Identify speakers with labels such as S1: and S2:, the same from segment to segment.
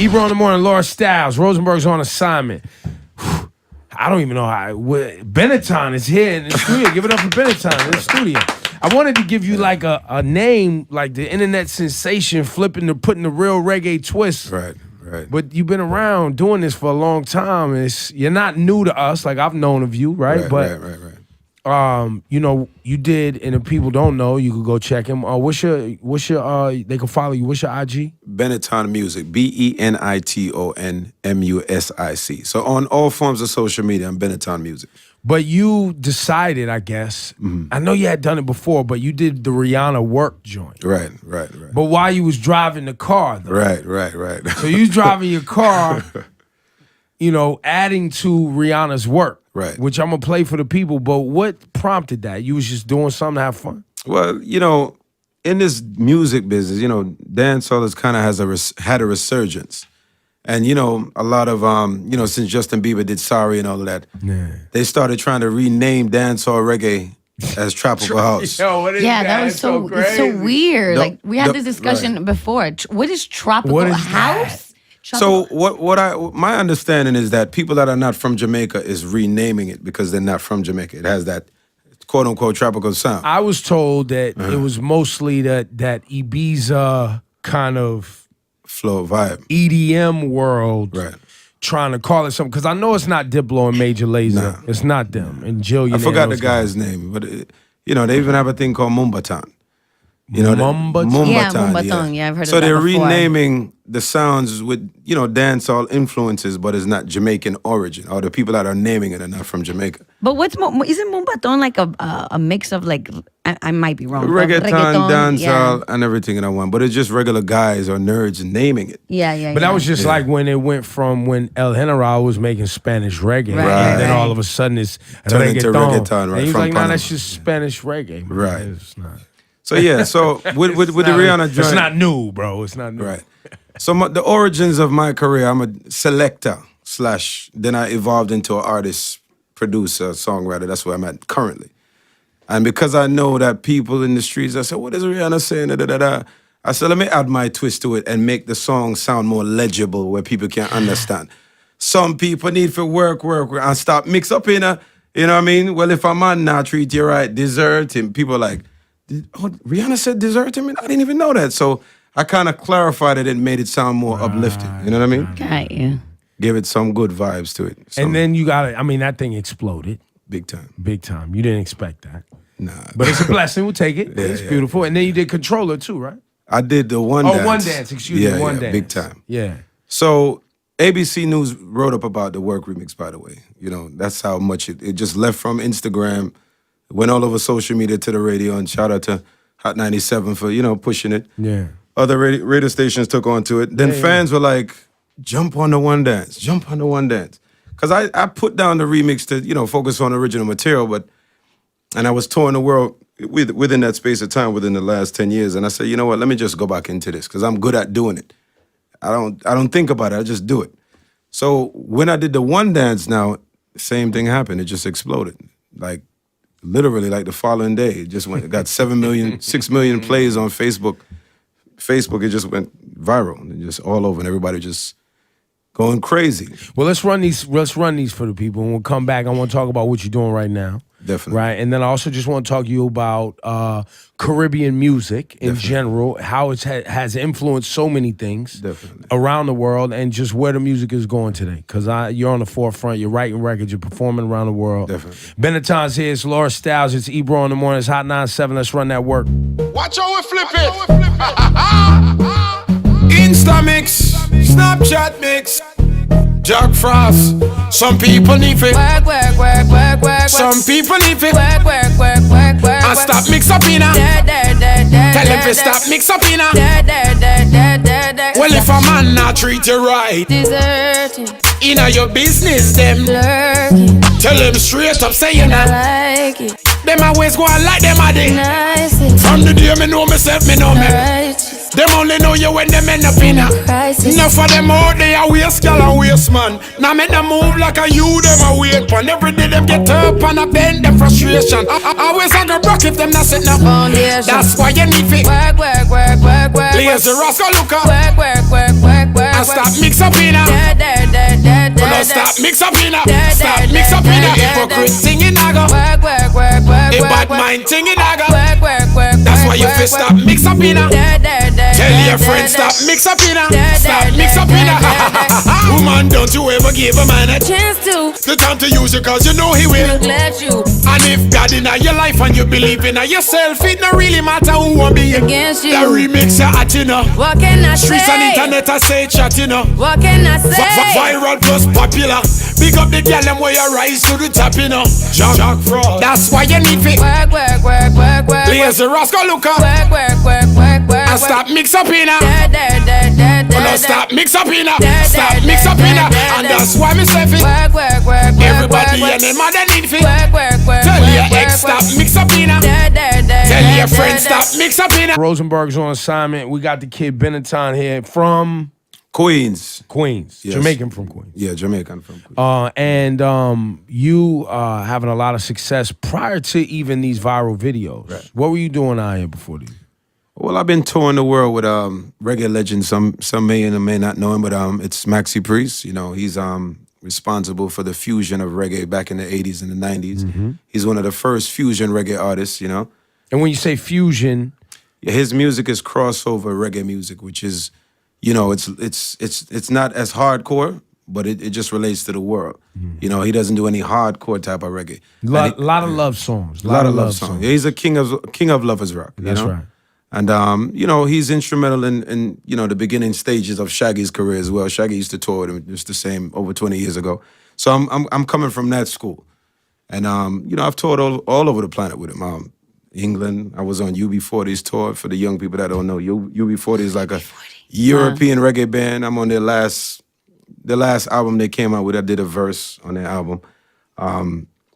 S1: Ebro in the morning, Laura Styles. Rosenberg's on assignment. I don't even know how. Beniton is here in the studio. Give it up for Beniton in the studio. I wanted to give you like a name, like the internet sensation, putting the real reggae twist.
S2: Right.
S1: But you've been around doing this for a long time. You're not new to us, like I've known of you, right?
S2: Right.
S1: You know, you did, and if people don't know, you could go check him. What's your they can follow you. What's your IG?
S2: Beniton Music, Beniton Music. So on all forms of social media, I'm Beniton Music.
S1: But you decided, I guess, I know you had done it before, but you did the Rihanna work joint.
S2: Right.
S1: But while you was driving the car, though.
S2: Right.
S1: So you was driving your car, you know, adding to Rihanna's work.
S2: Right.
S1: Which I'm going to play for the people, but what prompted that? You was just doing something to have fun?
S2: Well, you know, in this music business, you know, dancehall has kind of had a resurgence. And, you know, a lot of, you know, since Justin Bieber did Sorry and all of that, they started trying to rename dancehall reggae as Tropical House.
S1: Yo, what is
S3: that was so
S1: crazy.
S3: it's so weird. Like, we had this discussion before. What is Tropical House?
S2: So my understanding is that people that are not from Jamaica is renaming it because they're not from Jamaica. It has that quote unquote tropical sound.
S1: I was told that it was mostly that Ibiza kind of
S2: flow vibe,
S1: EDM world,
S2: right?
S1: Trying to call it something because I know it's not Diplo and Major Lazer.
S2: Nah.
S1: It's not them and Jillian.
S2: I forgot the guy's name, but you know they even have a thing called Moombahton. You know,
S1: Moombahton?
S3: Yeah, Moombahton. Yeah, I've heard of that.
S2: So they're
S3: before.
S2: renaming the sounds with, you know, dancehall influences, but it's not Jamaican origin. Or the people that are naming it are not from Jamaica.
S3: But isn't Moombahton like a mix of like, I might be wrong.
S2: Reggaeton, dancehall, and everything in that one. But it's just regular guys or nerds naming it.
S3: Yeah.
S1: But that was just like when it went from when El General was making Spanish reggae.
S3: Right.
S1: And then all of a sudden it's
S2: Turned into reggaeton, right?
S1: And he was
S2: From
S1: like,
S2: Panama.
S1: that's just Spanish reggae. Man.
S2: Right.
S1: It's not.
S2: So yeah, so with the Rihanna joint.
S1: It's not new, bro. It's not new.
S2: Right. So the origins of my career, I'm a selector / then I evolved into an artist, producer, songwriter. That's where I'm at currently. And because I know that people in the streets, I said, what is Rihanna saying? Da, da, da, da. I said, let me add my twist to it and make the song sound more legible where people can understand. Some people need to work, and stop mix up in a, you know what I mean? Well, if a man not treat you right, desert him. People are like, Rihanna said desert him? I didn't even know that. So I kind of clarified it and made it sound more uplifting. You know what I mean?
S3: Got you.
S2: Give it some good vibes to it.
S1: And then you got it. I mean, that thing exploded.
S2: Big time.
S1: Big time. You didn't expect that.
S2: Nah.
S1: But it's a blessing. We'll take it.
S2: Yeah,
S1: It's beautiful. And then you did Controller too, right?
S2: I did the One Dance.
S1: Oh, One Dance. Excuse me. One Dance.
S2: Big time.
S1: Yeah.
S2: So ABC News wrote up about the work remix, by the way. You know, that's how much it just left from Instagram, went all over social media to the radio, and shout out to Hot 97 for, you know, pushing it.
S1: Yeah.
S2: Other radio stations took on to it. Then fans were like, jump on the One Dance, jump on the One Dance. Because I put down the remix to, you know, focus on original material, and I was touring the world within that space of time within the last 10 years. And I said, you know what, let me just go back into this because I'm good at doing it. I don't think about it, I just do it. So when I did the One Dance now, same thing happened. It just exploded. Like, literally, like the following day, it just went. It got 6 million plays on Facebook. It just went viral and just all over, and everybody just going crazy.
S1: Well, let's run these for the people, and we'll come back. I want to talk about what you're doing right now.
S2: Definitely.
S1: Right, and then I also just want to talk to you about Caribbean music in general, how it has influenced so many things around the world, and just where the music is going today. Because you're on the forefront, you're writing records, you're performing around the world.
S2: Definitely.
S1: Beniton's here, it's Laura Styles, it's Ebro in the morning, it's Hot 97. Let's run that work.
S4: Watch how we flip it. Insta mix, Snapchat mix. Jack Frost. Some people need it.
S3: Work.
S4: Some people need it.
S3: Work.
S4: And stop mix up in her. Tell them to stop mix up in her. Well, if a man not treat you right,
S3: Deserting,
S4: inna your business, them.
S3: lurking,
S4: Tell them straight up, say you not.
S3: like it,
S4: Them always go on like them a day.
S3: nice,
S4: From the day me know myself, me know me.
S3: righteous,
S4: Them only know you when them end up in a
S3: crisis.
S4: enough of them out there waste gal and waste man. Now make them move like a you them a wait pon. Every day them get up and a bend them frustration. Always a go broke if them not set no
S3: Foundation.
S4: That's why you need fi
S3: Work.
S4: lay Here's the Roscoe Luca.
S3: Work.
S4: And stop mix up in a. No, stop mix up in a. Stop mix up in a. Hypocrite thing in a go. A bad mind thing in a go. That's why you feel stop mix up in a. Tell your friends stop mix up in a. Stop mix up in a. Woman, don't you ever give a man a
S3: chance to
S4: the time to use you, cause you know he will
S3: let you.
S4: And if God in your life and you believe in yourself, it not really matter who won't be
S3: against you.
S4: The remix you at, you know.
S3: What can I say?
S4: Streets and internet I say chat, you know.
S3: What can I say?
S4: Viral plus popular. Big up the girl them where you rise to the top, you know. Jack fraud. That's why you need fit.
S3: Work.
S4: Lazy Roscoe Luca.
S3: Work.
S4: And stop mix up in a. No, stop mix up in a. Stop mix up in a. And that's why me say fit. Everybody and them mother need fit. Tell your ex stop mix up in a. Tell your friends stop mix up in a.
S1: Rosenberg's on assignment. We got the kid Beniton here from
S2: Queens.
S1: Yes. Jamaican from Queens.
S2: Yeah, Jamaican from Queens.
S1: And you having a lot of success prior to even these viral videos.
S2: Right.
S1: What were you doing out here before these?
S2: Well, I've been touring the world with reggae legends. Some may and may not know him, but it's Maxie Priest. You know, he's responsible for the fusion of reggae back in the 80s and the 90s.
S1: Mm-hmm.
S2: He's one of the first fusion reggae artists, you know.
S1: And when you say fusion,
S2: yeah, his music is crossover reggae music, which is, you know, it's not as hardcore, but it just relates to the world. Mm-hmm. You know, he doesn't do any hardcore type of reggae.
S1: Lot of love songs.
S2: A lot of love songs. Yeah, he's a king of lovers rock.
S1: That's
S2: you know?
S1: right.
S2: And you know, he's instrumental in you know the beginning stages of Shaggy's career as well. Shaggy used to tour with him just the same over 20 years ago. So I'm coming from that school, and you know, I've toured all over the planet with him. England, I was on UB40's tour. For the young people that don't know, UB40 is like a European reggae band. I'm on the last album they came out with. I did a verse on their album.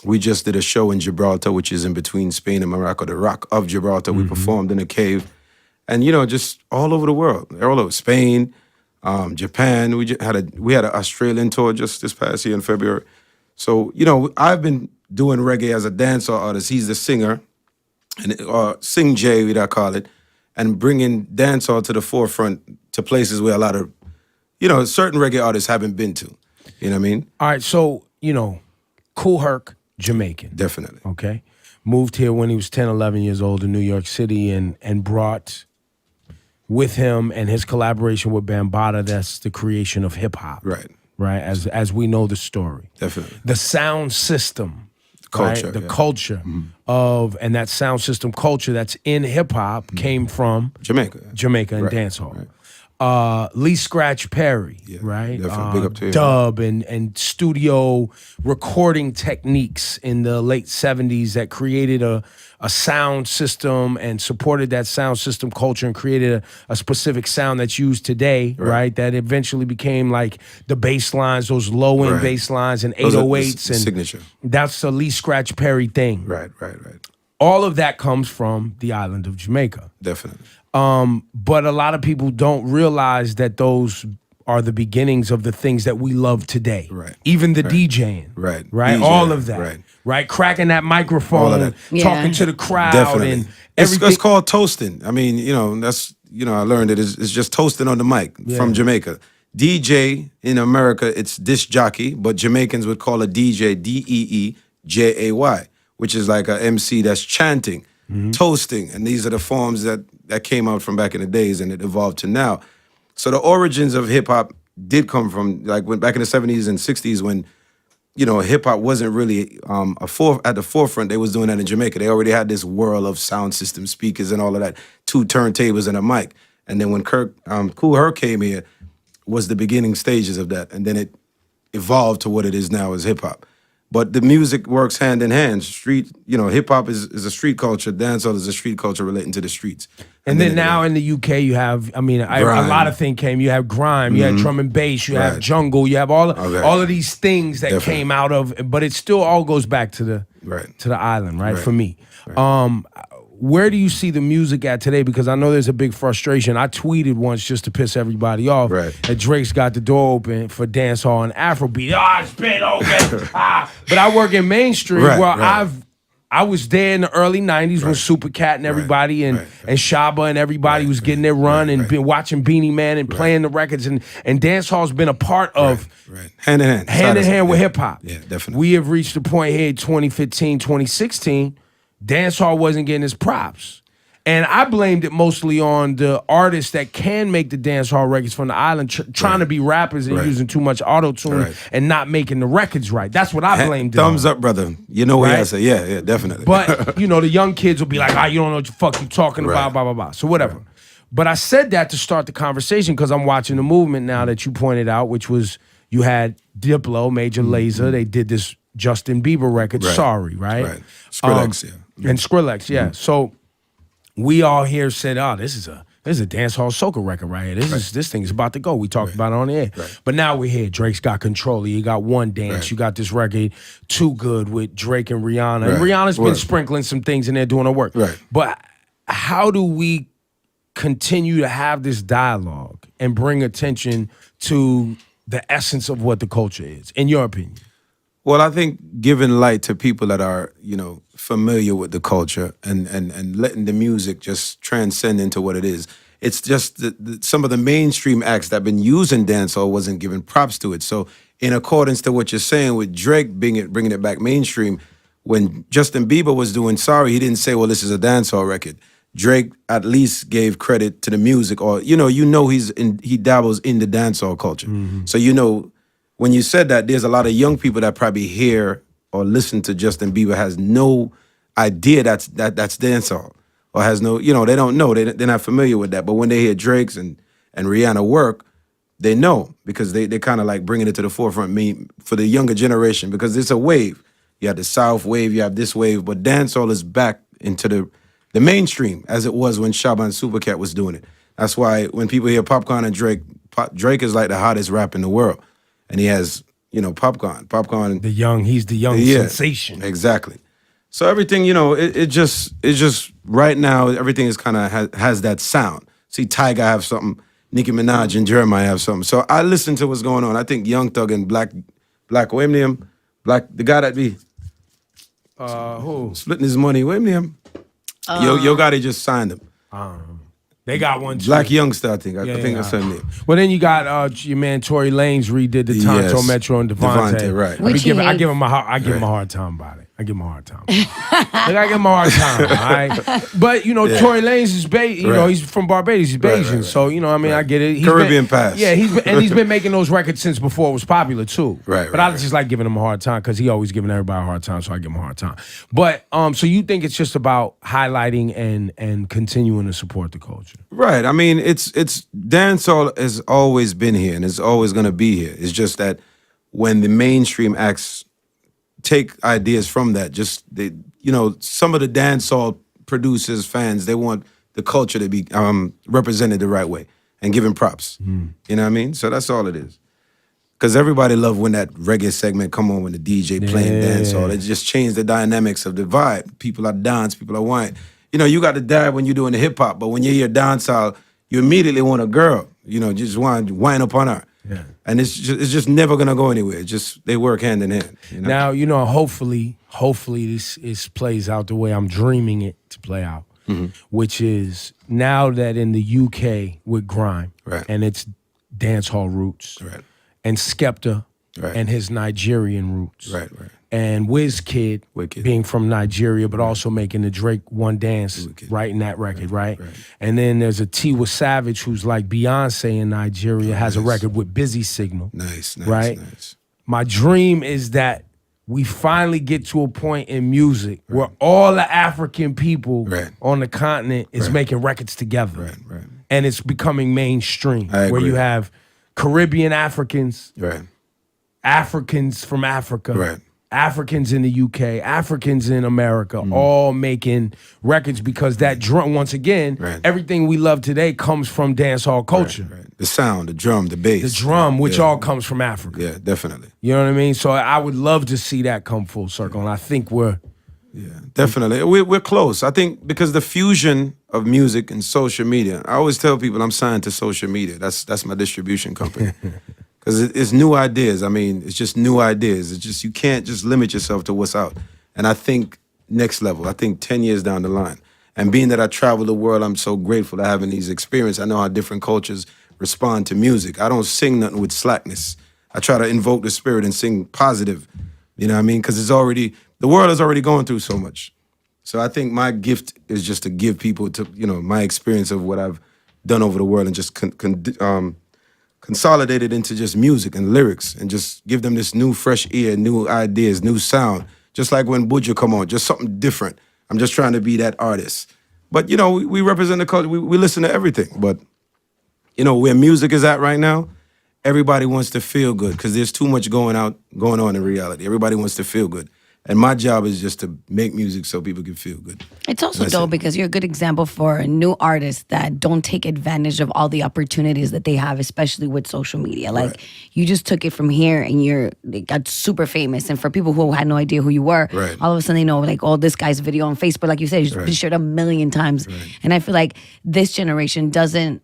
S2: We just did a show in Gibraltar, which is in between Spain and Morocco, the Rock of Gibraltar. We performed in a cave. And, you know, just all over the world. All over Spain, Japan. We had an Australian tour just this past year in February. So, you know, I've been doing reggae as a dancehall artist. He's the singer, or Sing J, we call it, and bringing dancehall to the forefront to places where a lot of, you know, certain reggae artists haven't been to. You know what I mean?
S1: all right, so, you know, Kool Herc, Jamaican.
S2: Definitely.
S1: Okay. Moved here when he was 10, 11 years old in New York City and brought with him and his collaboration with Bambaataa, that's the creation of hip hop.
S2: Right.
S1: Right. As we know the story.
S2: Definitely.
S1: The sound system.
S2: Culture.
S1: Right? The
S2: yeah.
S1: culture of, and that sound system culture that's in hip hop came from
S2: Jamaica.
S1: and
S2: Right,
S1: dancehall.
S2: right.
S1: Lee Scratch Perry,
S2: Yeah,
S1: right?
S2: definitely. Big up to him.
S1: Dub and studio recording techniques in the late 70s that created a sound system and supported that sound system culture and created a specific sound that's used today, right? That eventually became like the bass lines, those low-end
S2: Right.
S1: bass lines and
S2: Those are the
S1: 808s. And
S2: signature.
S1: that's the Lee Scratch Perry thing.
S2: Right.
S1: All of that comes from the island of Jamaica.
S2: Definitely.
S1: But a lot of people don't realize that those are the beginnings of the things that we love today.
S2: Right.
S1: Even the DJing.
S2: Right.
S1: Right.
S2: DJing,
S1: all of that.
S2: right.
S1: Right. Cracking that microphone,
S2: All of that.
S1: talking to the crowd,
S2: Definitely.
S1: and
S2: It's
S1: everything.
S2: called toasting. I mean, you know, that's, you know, I learned it's just toasting on the mic from Jamaica. DJ in America, it's disc jockey, but Jamaicans would call a DJ DEEJAY, which is like a MC that's chanting, toasting. And these are the forms that came out from back in the days and it evolved to now. So the origins of hip hop did come from like when back in the 70s and 60s when, you know, hip hop wasn't really at the forefront. They was doing that in Jamaica. They already had this whirl of sound system speakers and all of that, 2 turntables and a mic. And then when Kool Herc came here, was the beginning stages of that. And then it evolved to what it is now as hip hop. But the music works hand in hand. Street, you know, hip hop is a street culture. Dancehall is a street culture relating to the streets.
S1: And then now in the UK, you have, a lot of things came. You have grime, you had drum and bass, you have jungle, you have all of these things that came out of, but it still all goes back to the island, right? For me. Right. Where do you see the music at today? Because I know there's a big frustration. I tweeted once just to piss everybody off that Drake's got the door open for dancehall and Afrobeat. It's been open. But I work in mainstream where I was there in the early 90s when Super Cat and everybody and Shaba and everybody was getting their run and been watching Beanie Man and playing the records and dancehall's been a part of
S2: hand in hand
S1: with hip hop.
S2: Yeah, definitely.
S1: We have reached a point here in 2015, 2016, dancehall wasn't getting its props. And I blamed it mostly on the artists that can make the dancehall records from the island trying to be rappers and using too much auto-tune and not making the records right. That's what I blamed it on.
S2: Thumbs up, brother. You know what I say. Yeah, definitely.
S1: But, you know, the young kids will be like, you don't know what the fuck you talking about, blah, blah, blah. So whatever. But I said that to start the conversation because I'm watching the movement now that you pointed out, which was you had Diplo, Major Lazer. They did this Justin Bieber record, Sorry, right?
S2: Skrillex,
S1: And Skrillex, So we all here said, this is a dancehall soca record right here. This thing is about to go. We talked about it on the air. But now we're here. Drake's got Control. You got One Dance. You got this record, Too Good with Drake and Rihanna. And Rihanna's been sprinkling some things in there doing her work. But how do we continue to have this dialogue and bring attention to the essence of what the culture is, in your opinion?
S2: Well, I think giving light to people that are, familiar with the culture and letting the music just transcend into what it is. It's just some of the mainstream acts that have been using dancehall wasn't giving props to it. So in accordance to what you're saying with Drake bringing it back mainstream, when Justin Bieber was doing Sorry, he didn't say, well, this is a dancehall record. Drake at least gave credit to the music, or he dabbles in the dancehall culture. So when you said that, there's a lot of young people that probably hear or listen to Justin Bieber has no idea that's dancehall, or has no, they don't know, they're not familiar with that. But when they hear Drake's and Rihanna work, they know, because they kind of like bringing it to the forefront. For the younger generation, because it's a wave. You have the South wave, you have this wave, but dancehall is back into the mainstream as it was when Shabba and Supercat was doing it. That's why when people hear Popcorn and Drake, Drake is like the hottest rap in the world. And he has, Popcorn.
S1: He's the young sensation.
S2: Exactly. So everything, it just right now, everything is kind of has that sound. See, Tyga have something, Nicki Minaj and Jeremiah have something. So I listen to what's going on. I think Young Thug and Black Wemnium, the guy that be
S1: who?
S2: Splitting his money, Wemnium. Yo Gotti just signed him.
S1: They got one too.
S2: Black Youngster, I think. I think that's her name.
S1: Well, then you got your man Tory Lanez redid the Tonto, Metro, and Devontae.
S2: Right.
S1: I give him a hard time about it. I give him a hard time. I give him a hard time, all right? But, Tory Lanez is, he's from Barbados. He's Bayesian. So, I get it.
S2: Caribbean past.
S1: Yeah, he's been making those records since before it was popular, too.
S2: Right.
S1: But I just like giving him a hard time because he always giving everybody a hard time, so I give him a hard time. But, so you think it's just about highlighting and continuing to support the culture?
S2: Right. I mean, it's dancehall has always been here and it's always going to be here. It's just that when the mainstream acts take ideas from that, some of the dancehall producers, fans, they want the culture to be represented the right way and given props. You know what I mean? So that's all it is. Because everybody loved when that reggae segment come on when the DJ playing dancehall. It just changed the dynamics of the vibe. People are dance, people are wine. You got to dab when you're doing the hip hop, but when you hear dancehall, you immediately want a girl. Just want to wind up on her. Yeah. And it's just never gonna go anywhere. It's just they work hand in hand.
S1: Now, hopefully this plays out the way I'm dreaming it to play out, which is now that in the UK with grime and its dancehall roots, and Skepta and his Nigerian roots, and Wizkid being from Nigeria, but also making the Drake One Dance in that record, right? And then there's a Tiwa Savage who's like Beyonce in Nigeria, has a record with Busy Signal.
S2: Nice.
S1: My dream is that we finally get to a point in music where all the African people on the continent is making records together. And it's becoming mainstream, where you have Caribbean Africans, Africans from Africa, Africans in the UK, Africans in America, all making records because that drum, once again, everything we love today comes from dancehall culture.
S2: The sound, the drum, the bass.
S1: The drum, which all comes from Africa.
S2: Yeah, definitely.
S1: You know what I mean? So I would love to see that come full circle, and I think we're...
S2: Yeah, definitely. We're close. I think because the fusion of music and social media, I always tell people I'm signed to social media. That's my distribution company. Because it's new ideas. I mean, it's just new ideas. It's just, you can't just limit yourself to what's out. And I think next level. I think 10 years down the line. And being that I travel the world, I'm so grateful to having these experiences. I know how different cultures respond to music. I don't sing nothing with slackness. I try to invoke the spirit and sing positive. You know what I mean? Because the world is already going through so much. So I think my gift is just to give people to, my experience of what I've done over the world and just consolidate it into just music and lyrics and just give them this new fresh ear, new ideas, new sound. Just like when Buju come on, just something different. I'm just trying to be that artist. But, we represent the culture. We listen to everything. But, where music is at right now, everybody wants to feel good because there's too much going on in reality. Everybody wants to feel good. And my job is just to make music so people can feel good.
S3: It's also dope because you're a good example for new artists that don't take advantage of all the opportunities that they have, especially with social media. Like, you just took it from here and it got super famous. And for people who had no idea who you were, all of a sudden they know, like, oh, this guy's video on Facebook, like you said, it's been shared 1 million times. And I feel like this generation doesn't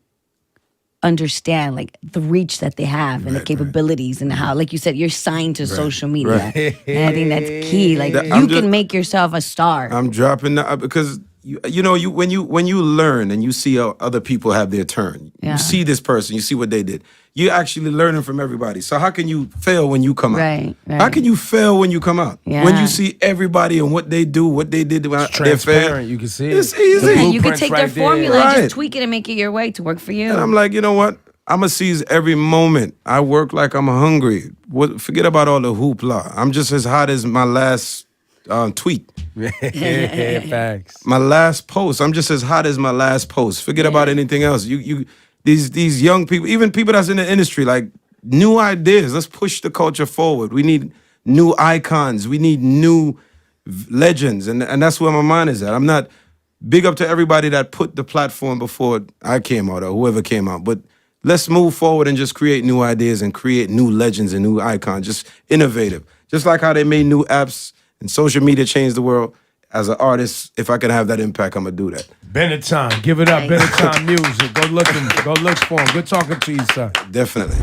S3: understand like the reach that they have and the capabilities and how, like you said, you're signed to social media. And I think that's key. Like you can make yourself a star.
S2: I'm dropping that because when you learn and you see how other people have their turn, you see this person, you see what they did. You're actually learning from everybody. So how can you fail when you come out?
S3: Right.
S2: How can you fail when you come out?
S3: Yeah.
S2: When you see everybody and what they do, what they did,
S1: it's transparent. You can see it.
S2: It's easy.
S3: Yeah, you can take their formula and
S2: Right.
S3: just tweak it and make it your way to work for you.
S2: And I'm like, you know what? I'm going to seize every moment. I work like I'm hungry. Forget about all the hoopla. I'm just as hot as my last tweet.
S1: Facts.
S2: My last post. I'm just as hot as my last post. Forget about anything else. These young people, even people that's in the industry, like new ideas. Let's push the culture forward. We need new icons. We need new legends. And that's where my mind is at. I'm not big up to everybody that put the platform before I came out or whoever came out. But let's move forward and just create new ideas and create new legends and new icons. Just innovative. Just like how they made new apps and social media changed the world. As an artist, if I can have that impact, I'm going to do that.
S1: Beniton, give it up. Beniton music. Go look for him. Good talking to you, sir.
S2: Definitely.